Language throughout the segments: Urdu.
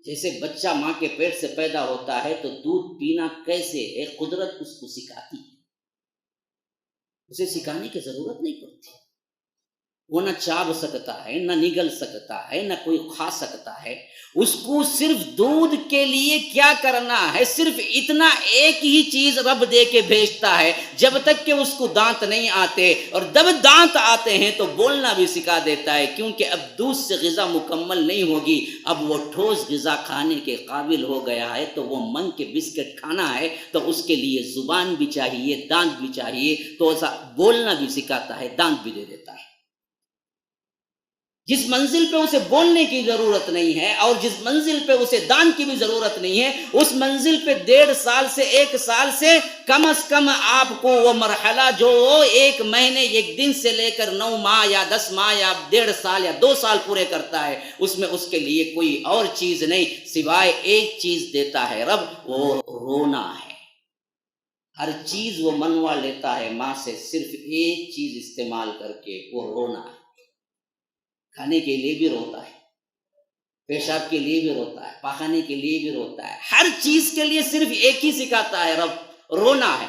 جیسے بچہ ماں کے پیٹ سے پیدا ہوتا ہے تو دودھ پینا کیسے ہے قدرت اس کو سکھاتی ہے، اسے سکھانے کی ضرورت نہیں پڑتی، وہ نہ چاب سکتا ہے، نہ نگل سکتا ہے، نہ کوئی کھا سکتا ہے، اس کو صرف دودھ کے لیے کیا کرنا ہے، صرف اتنا ایک ہی چیز رب دے کے بھیجتا ہے، جب تک کہ اس کو دانت نہیں آتے، اور جب دانت آتے ہیں تو بولنا بھی سکھا دیتا ہے، کیونکہ اب دودھ سے غذا مکمل نہیں ہوگی، اب وہ ٹھوس غذا کھانے کے قابل ہو گیا ہے، تو وہ من کے بسکٹ کھانا ہے تو اس کے لیے زبان بھی چاہیے، دانت بھی چاہیے، تو ایسا بولنا بھی سکھاتا ہے، دانت بھی دے دیتا ہے۔ جس منزل پہ اسے بولنے کی ضرورت نہیں ہے اور جس منزل پہ اسے دان کی بھی ضرورت نہیں ہے، اس منزل پہ 1.5 سال سے 1 سال سے کم از کم آپ کو وہ مرحلہ جو 1 مہینے 1 دن سے لے کر 9 ماہ یا 10 ماہ یا 1.5 سال یا 2 سال پورے کرتا ہے، اس میں اس کے لیے کوئی اور چیز نہیں سوائے ایک چیز دیتا ہے رب، وہ رونا ہے۔ ہر چیز وہ منوا لیتا ہے ماں سے، صرف ایک چیز استعمال کر کے، وہ رونا ہے۔ کھانے کے لیے بھی روتا ہے، پیشاب کے لیے بھی روتا ہے، پاخانے کے لیے بھی روتا ہے، ہر چیز کے لیے صرف ایک ہی سکھاتا ہے رب، رونا ہے۔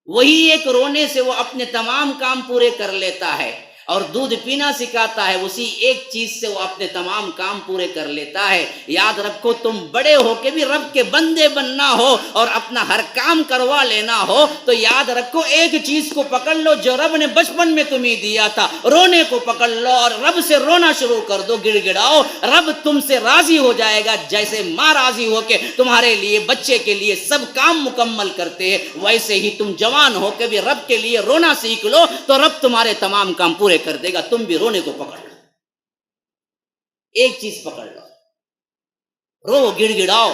وہی ایک رونے سے وہ اپنے تمام کام پورے کر لیتا ہے، اور دودھ پینا سکھاتا ہے، اسی ایک چیز سے وہ اپنے تمام کام پورے کر لیتا ہے۔ یاد رکھو، تم بڑے ہو کے بھی رب کے بندے بننا ہو اور اپنا ہر کام کروا لینا ہو تو یاد رکھو ایک چیز کو پکڑ لو جو رب نے بچپن میں تمہیں دیا تھا، رونے کو پکڑ لو اور رب سے رونا شروع کر دو، گڑ گڑاؤ، رب تم سے راضی ہو جائے گا۔ جیسے ماں راضی ہو کے تمہارے لیے بچے کے لیے سب کام مکمل کرتے ہیں، ویسے ہی تم جوان ہو کے بھی رب کے لیے رونا سیکھ لو تو رب تمہارے تمام کام پورے کر دے گا۔ تم بھی رونے کو پکڑ لو، ایک چیز پکڑ لو، رو، گڑ گڑاؤ۔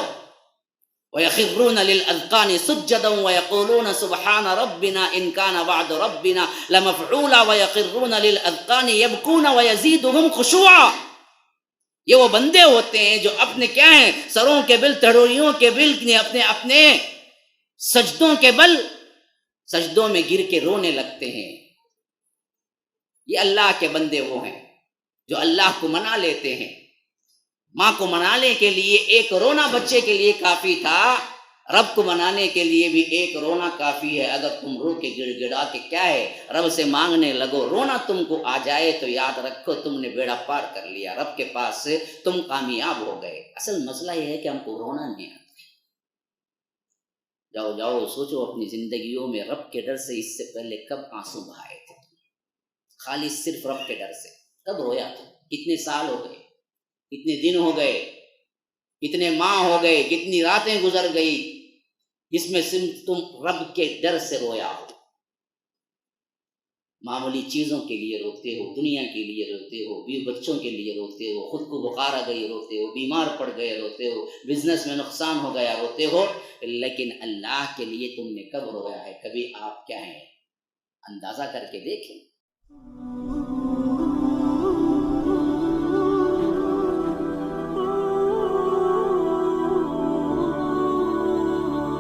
وَيَخِرُّونَ لِلْأَذْقَانِ سُجَّدًا وَيَقُولُونَ سُبْحَانَ رَبِّنَا إِنْ كَانَ وَعْدُ رَبِّنَا لَمَفْعُولًا وَيَخِرُّونَ لِلْأَذْقَانِ يَبْكُونَ وَيَزِيدُهُمْ خُشُوعًا۔ یہ وہ بندے ہوتے ہیں جو اپنے کیا ہیں، سروں کے بل، تہوڑیوں کے بل، اپنے سجدوں کے بل سجدوں میں گر کے رونے لگتے ہیں۔ یہ اللہ کے بندے وہ ہیں جو اللہ کو منا لیتے ہیں۔ ماں کو منانے کے لیے ایک رونا بچے کے لیے کافی تھا، رب کو منانے کے لیے بھی ایک رونا کافی ہے۔ اگر تم رو کے گڑ گڑا کے کیا ہے رب سے مانگنے لگو، رونا تم کو آ جائے تو یاد رکھو تم نے بیڑا پار کر لیا، رب کے پاس سے تم کامیاب ہو گئے۔ اصل مسئلہ یہ ہے کہ ہم کو رونا نہیں آتا۔ جاؤ جاؤ سوچو اپنی زندگیوں میں رب کے ڈر سے اس سے پہلے کب آنسو بہائے تھے، خالی صرف رب کے ڈر سے کب رویا تھا؟ کتنے سال ہو گئے، کتنے دن ہو گئے، کتنے ماہ ہو گئے، کتنی راتیں گزر گئی جس میں صرف تم رب کے ڈر سے رویا ہو؟ معمولی چیزوں کے لیے روتے ہو، دنیا کے لیے روتے ہو، بیوی بچوں کے لیے روتے ہو، خود کو بخار آ گئی روتے ہو، بیمار پڑ گئے روتے ہو، بزنس میں نقصان ہو گیا روتے ہو، لیکن اللہ کے لیے تم نے کب رویا ہے؟ کبھی آپ کیا ہیں اندازہ کر کے دیکھیں۔